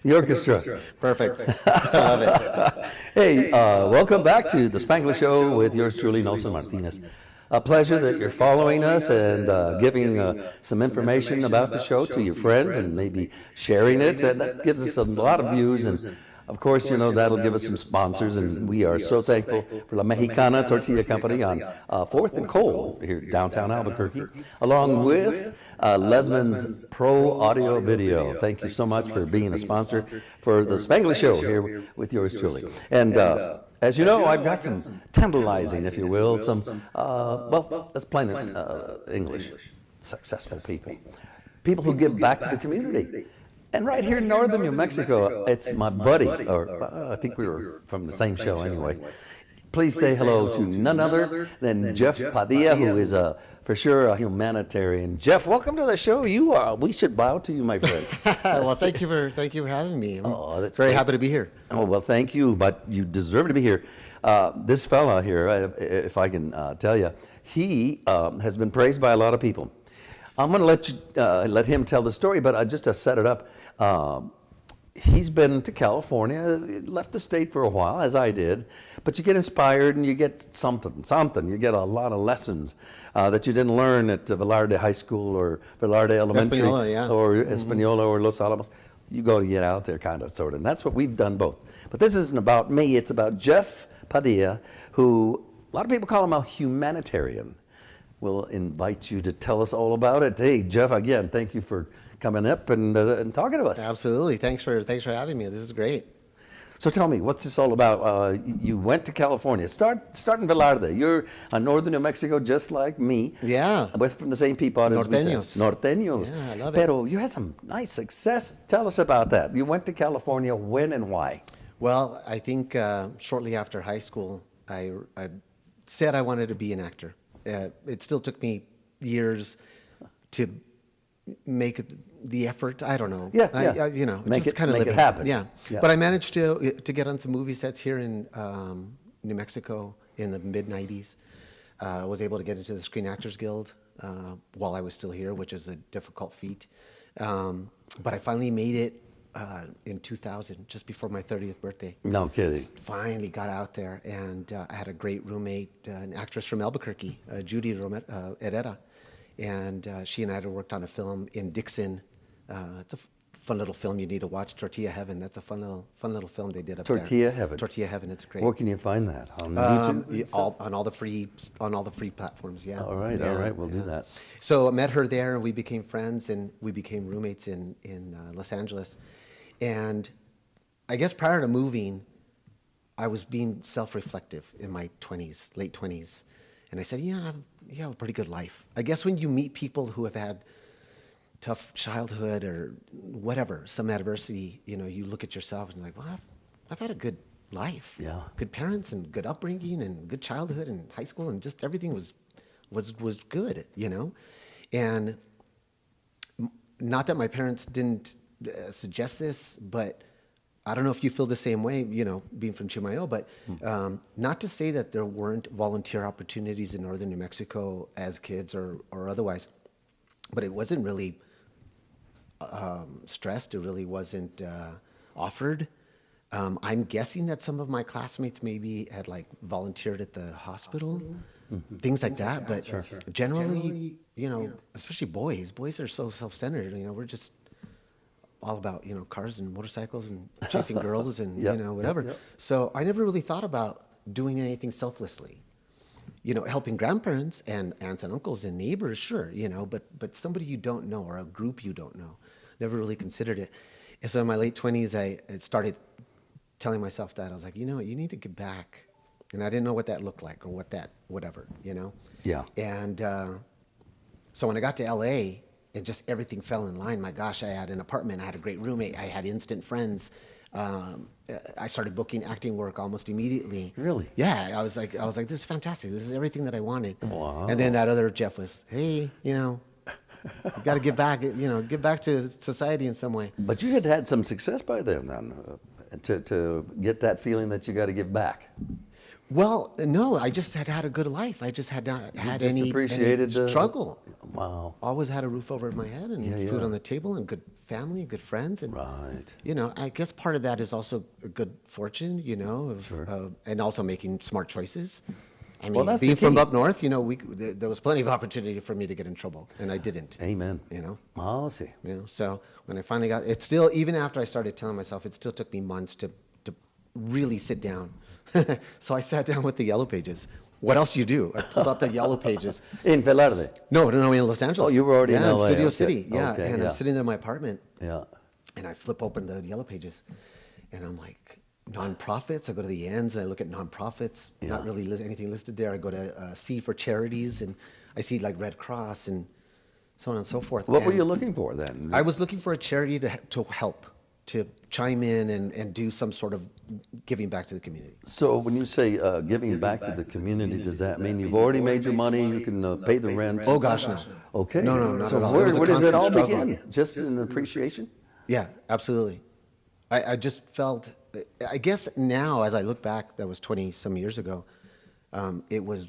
The orchestra. Perfect. I love it. Hey, welcome back to the Spanglish Show with yours truly, Nelson Martinez. A pleasure that you're following us and giving some information about the show to your friends and maybe sharing it. And that gives us a lot of views. And of course, you know, that'll give us some sponsors. And we are so thankful for La Mexicana Tortilla Company on 4th and Cole here downtown Albuquerque, along with Lesman's Pro Audio Video. Thank you so much for being a sponsor for the Spanglish Show here with yours truly. And as you know, I've got some tantalizing, if you will, some, well, let's plain English, successful people. People who give back to the community. And right here in northern New Mexico, it's my buddy, or I think we were from the same show anyway. Please say hello to none other than Jeff Padilla, who is for sure a humanitarian. Jeff, welcome to the show. We should bow to you, my friend. Well, thank you for having me. That's very great. happy to be here. Oh, well, thank you, but you deserve to be here. This fella here, if I can tell you, he has been praised by a lot of people. I'm going to let him tell the story, but just to set it up, he's been to California, left the state for a while, as I did, but you get inspired and you get something. You get a lot of lessons that you didn't learn at Velarde High School or Velarde Elementary or Espanola or Los Alamos. You go to get out there, kind of, sort of, and that's what we've done both. But this isn't about me, it's about Jeff Padilla, who a lot of people call him a humanitarian. We'll invite you to tell us all about it. Hey, Jeff, again, thank you for coming up and talking to us. Absolutely. Thanks for having me. This is great. So tell me, what's this all about? You went to California. Start in Velarde. You're a northern New Mexico, just like me. Yeah. We're from the same people as Norteños. Norteños. Yeah, I love it. Pero you had some nice success. Tell us about that. You went to California. When and why? Well, I think shortly after high school, I said I wanted to be an actor. It still took me years to make the effort. I don't know. Yeah. You know, make just kind of make it happen. Yeah. But I managed to get on some movie sets here in New Mexico in the mid '90s. I was able to get into the Screen Actors Guild while I was still here, which is a difficult feat. But I finally made it in 2000, just before my 30th birthday. No kidding. Finally got out there, and I had a great roommate, an actress from Albuquerque, Judy Herrera, and she and I had worked on a film in Dixon. It's a fun little film you need to watch, Tortilla Heaven. That's a fun little film they did up there. Tortilla Heaven. Tortilla Heaven. It's great. Where can you find that? On YouTube? On all the free platforms. Yeah. All right. We'll do that. So I met her there, and we became friends, and we became roommates in Los Angeles. And I guess prior to moving, I was being self-reflective in my 20s, late 20s. And I said, you have a pretty good life. I guess when you meet people who have had tough childhood or whatever, some adversity, you look at yourself and you're like, well, I've had a good life. Yeah. Good parents and good upbringing and good childhood and high school, and just everything was good, And not that my parents didn't suggest this, but I don't know if you feel the same way, being from Chimayo, but not to say that there weren't volunteer opportunities in northern New Mexico as kids or otherwise, but it wasn't really stressed. It really wasn't offered. I'm guessing that some of my classmates maybe had volunteered at the hospital, things like that. But sure. Generally, especially boys are so self-centered. We're just all about cars and motorcycles and chasing girls and whatever. Yep. So I never really thought about doing anything selflessly. Helping grandparents and aunts and uncles and neighbors, sure, but somebody you don't know or a group you don't know, never really considered it. And so in my late 20s, I started telling myself that. I was like, you need to give back. And I didn't know what that looked like or whatever. Yeah. And so when I got to LA, and just everything fell in line. My gosh, I had an apartment, I had a great roommate, I had instant friends. I started booking acting work almost immediately. Really? Yeah, I was like, this is fantastic. This is everything that I wanted. Wow. And then that other Jeff was, hey, you got to give back, give back to society in some way. But you had had some success by then, to get that feeling that you got to give back. Well, no, I just had a good life. I just had not had just any appreciated the- struggle. Wow. Always had a roof over my head and food yeah. on the table and good family and good friends. And, Right. you know, I guess part of that is also a good fortune, you know, and also making smart choices. I mean, that's the being from key. up north, you know, there was plenty of opportunity for me to get in trouble, and I didn't. Amen. You know? Oh, see. You know, so when I finally got, it still, even after I started telling myself, it still took me months to really sit down. So I sat down with the yellow pages. What else do you do? I pulled out the yellow pages. In Velarde. No, in Los Angeles. Oh, you were already in LA. Studio Okay. City. Yeah, Okay, and yeah. I'm sitting there in my apartment, Yeah. and I flip open the yellow pages, and I'm like, nonprofits. I go to the ends, and I look at nonprofits. Not really anything listed there. I go to C for charities, and I see like Red Cross and so on and so forth. What were And you looking for then? I was looking for a charity to help, to chime in and do some sort of giving back to the community. So when you say giving back to the community, does that mean you've already made your money, you can pay the rent? Oh gosh, no. Okay. No, not so at all. Where, It was a where does it constant all struggle. begin? Just in appreciation? Yeah, absolutely. I just felt, I guess now as I look back, that was 20 some years ago, it was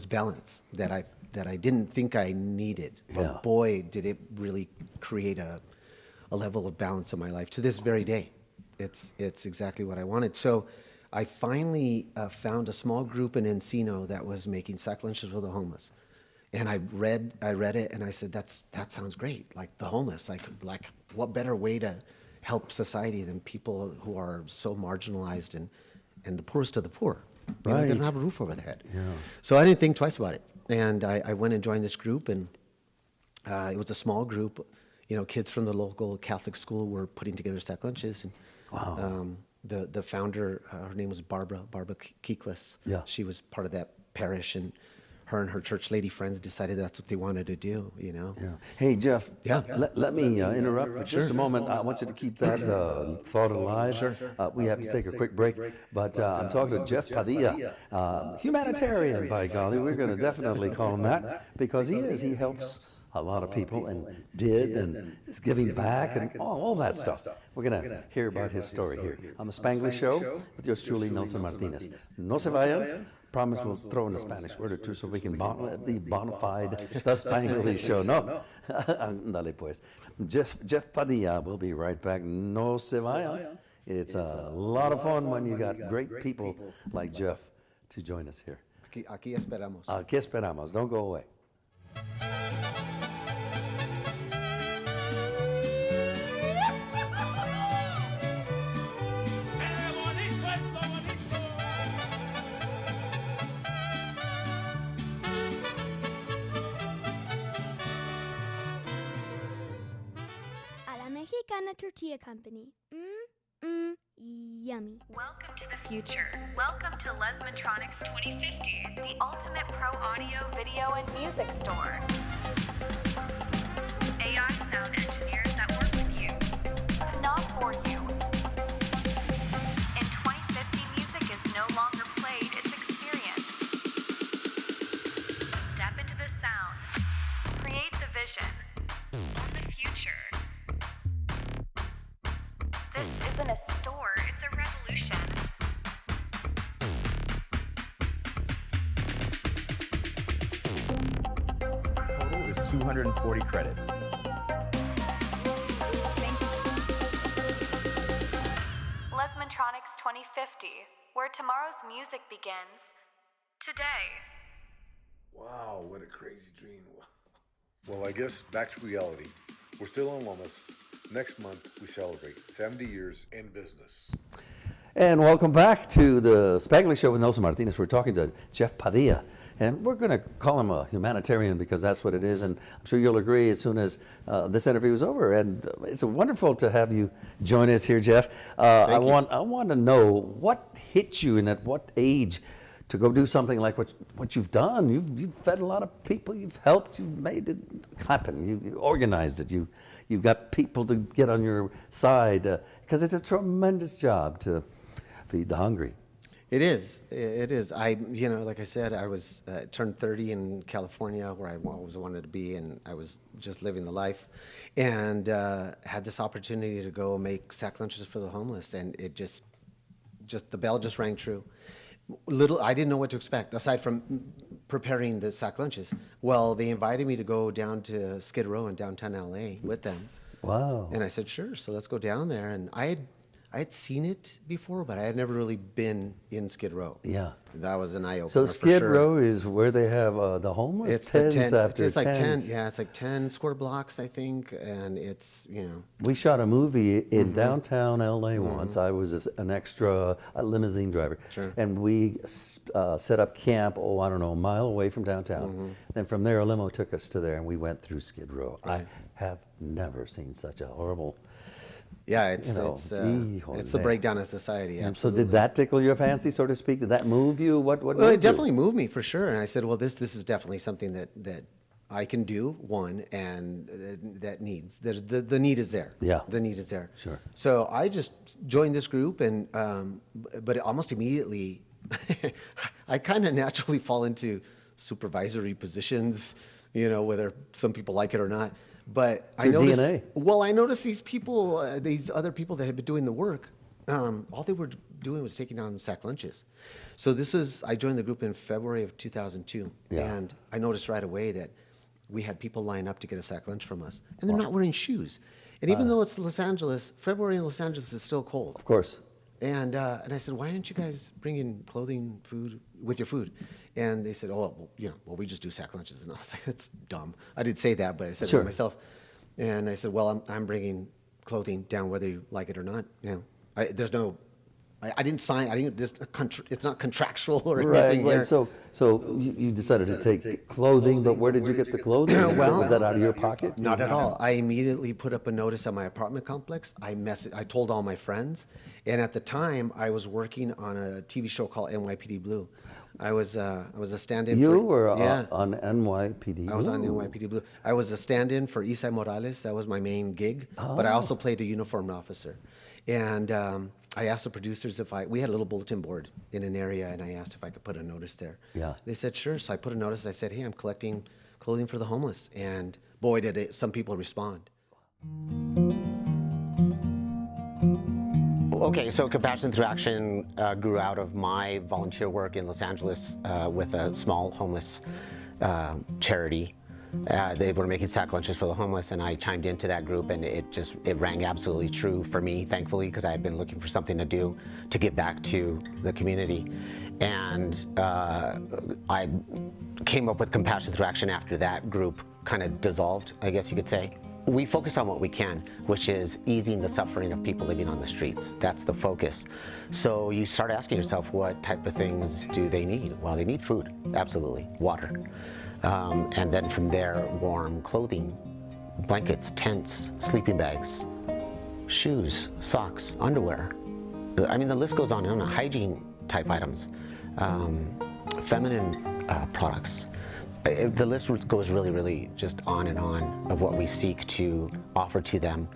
balance that I didn't think I needed. But boy, did it really create a level of balance in my life to this very day. It's exactly what I wanted. So I finally found a small group in Encino that was making sack lunches for the homeless. And I read it, and I said, that sounds great. Like the homeless, like what better way to help society than people who are so marginalized and the poorest of the poor. You know, they don't have a roof over their head. Yeah. So I didn't think twice about it. And I went and joined this group, and it was a small group. You know, kids from the local Catholic school were putting together sack lunches. And Wow. the founder, her name was Barbara Kiklis. Yeah. She was part of that parish, and her and her church lady friends decided that's what they wanted to do, you know. Yeah. Hey, Jeff. Yeah. Let me interrupt for just a moment. I want you to keep that thought alive. Sure. We have to take a quick break, but I'm talking to Jeff Padilla, humanitarian, by golly. We're going to definitely call him that because he is. He helps a lot of people and is giving back and all that stuff. We're going to hear about his story here on the Spanglish Show with yours truly, Nelson Martinez. No se vayan. Promise we'll throw in a Spanish word or two so we can be bona fide the Spanglish Show. No, andale pues. Jeff Padilla will be right back. No se vayan. It's a lot of fun when you got great people like Jeff to join us here. Aquí esperamos. Aquí esperamos. Don't go away. Mexicana Tortilla Company. Yummy. Welcome to the future. Welcome to Lesmatronics 2050, the ultimate pro audio, video, and music store. AI sound engineers that work with you, but not for you. In 2050, music is no longer played, it's experienced. Step into the sound. Create the vision. Own the future. This isn't a store, it's a revolution. Total is 240 credits. Thank you. Lesmatronics 2050, where tomorrow's music begins. Today. Wow, what a crazy dream. Well, I guess back to reality. We're still in Lomas. Next month, we celebrate 70 years in business. And welcome back to the Spanglish Show with Nelson Martinez. We're talking to Jeff Padilla, and we're going to call him a humanitarian because that's what it is, and I'm sure you'll agree as soon as this interview is over. And it's wonderful to have you join us here, Jeff. I want to know what hit you and at what age to go do something like what you've done. You've fed a lot of people, you've helped, you've made it happen, you organized it, you've got people to get on your side, because it's a tremendous job to feed the hungry. It is. Like I said, I was turned 30 in California, where I always wanted to be, and I was just living the life, and had this opportunity to go make sack lunches for the homeless, and it just the bell just rang true. I didn't know what to expect aside from preparing the sack lunches. Well, they invited me to go down to Skid Row in downtown LA with them. Wow. And I said, sure. So let's go down there. And I had seen it before, but I had never really been in Skid Row. Yeah. That was an eye-opener. So Skid for sure. Row is where they have the homeless It's the tens after it's like 10. tens. Yeah, it's like 10 square blocks, I think, and it's, you know. We shot a movie in downtown LA once. I was an extra, a limousine driver. Sure. And we set up camp, I don't know, a mile away from downtown. Then from there, a limo took us to there, and we went through Skid Row. Right. I have never seen such a horrible... Yeah, it's the breakdown of society. And so Absolutely. did that tickle your fancy, so to speak? Did that move you? What Well, moved it definitely moved me for sure. And I said, well, this is definitely something that I can do, one, and that needs. The need is there. Yeah. The need is there. Sure. So I just joined this group, and but almost immediately, I kind of naturally fall into supervisory positions, you know, whether some people like it or not. But It's your DNA. I noticed these people, these other people that had been doing the work, all they were doing was taking down sack lunches. So I joined the group in February of 2002. Yeah. And I noticed right away that we had people line up to get a sack lunch from us. And they're not wearing shoes. And even though it's Los Angeles, February in Los Angeles is still cold. Of course. And I said, why aren't you guys bringing clothing, food with your food? And they said, we just do sack lunches. And I was like, that's dumb. I didn't say that, but I said it to myself. And I said, well, I'm bringing clothing down whether you like it or not. You know, I didn't sign. It's not contractual or anything. Right. So you decided to take clothing, but where did you get the clothing? Well, was that out of your pocket? Not at all. I immediately put up a notice at my apartment complex. I told all my friends, and at the time I was working on a TV show called NYPD Blue. I was a stand-in. You were on NYPD. I was on NYPD Blue. I was a stand-in for Isai Morales. That was my main gig. But I also played a uniformed officer. And I asked the producers we had a little bulletin board in an area, and I asked if I could put a notice there. Yeah. They said, sure. So I put a notice. I said, hey, I'm collecting clothing for the homeless. And boy, did some people respond. Okay, so Compassion Through Action grew out of my volunteer work in Los Angeles with a small homeless charity. They were making sack lunches for the homeless, and I chimed into that group, and it rang absolutely true for me, thankfully, because I had been looking for something to do to give back to the community. And I came up with Compassion Through Action after that group kind of dissolved, I guess you could say. We focus on what we can, which is easing the suffering of people living on the streets. That's the focus. So you start asking yourself, what type of things do they need? Well, they need food, absolutely, water. And then from there, warm clothing, blankets, tents, sleeping bags, shoes, socks, underwear. I mean, the list goes on and on. Hygiene type items, feminine products. The list goes really, really just on and on of what we seek to offer to them,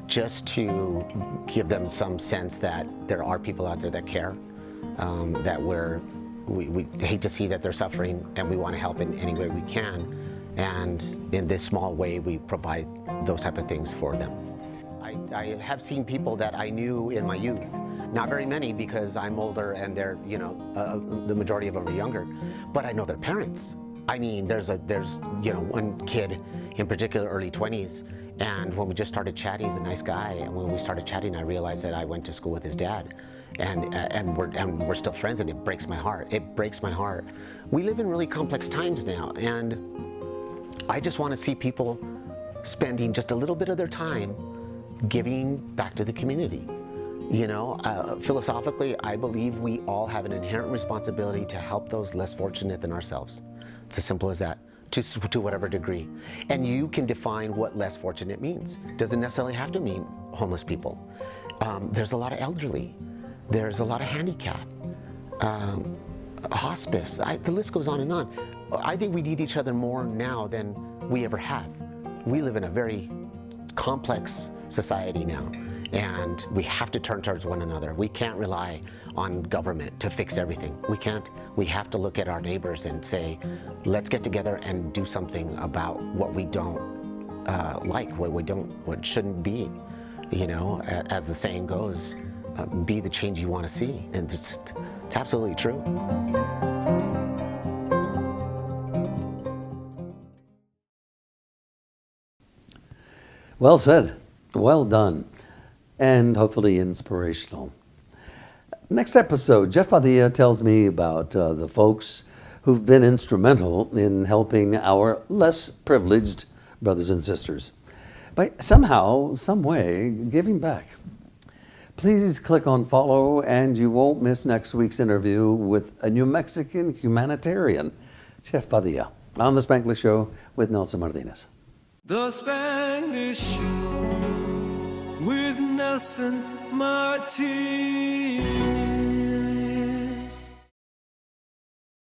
just to give them some sense that there are people out there that care, that we hate to see that they're suffering, and we want to help in any way we can. And in this small way, we provide those type of things for them. I have seen people that I knew in my youth, not very many because I'm older and they're, the majority of them are younger, but I know their parents. I mean, there's one kid in particular, early 20s, and when we just started chatting, he's a nice guy, and when we started chatting, I realized that I went to school with his dad, and we're still friends, and it breaks my heart. It breaks my heart. We live in really complex times now, and I just want to see people spending just a little bit of their time giving back to the community. Philosophically, I believe we all have an inherent responsibility to help those less fortunate than ourselves. It's as simple as that, to whatever degree. And you can define what less fortunate means. Doesn't necessarily have to mean homeless people. There's a lot of elderly. There's a lot of handicap. Hospice, the list goes on and on. I think we need each other more now than we ever have. We live in a very complex society now, and we have to turn towards one another. We can't rely on government to fix everything. We can't. We have to look at our neighbors and say, let's get together and do something about what we don't like, what shouldn't be. As the saying goes, be the change you want to see. And it's absolutely true. Well said. Well done. And hopefully inspirational. Next episode, Jeff Padilla tells me about the folks who've been instrumental in helping our less privileged brothers and sisters by somehow, some way, giving back. Please click on follow and you won't miss next week's interview with a New Mexican humanitarian, Jeff Padilla, on The Spanglish Show with Nelson Martinez. The Spanglish Show with Nelson Martinez.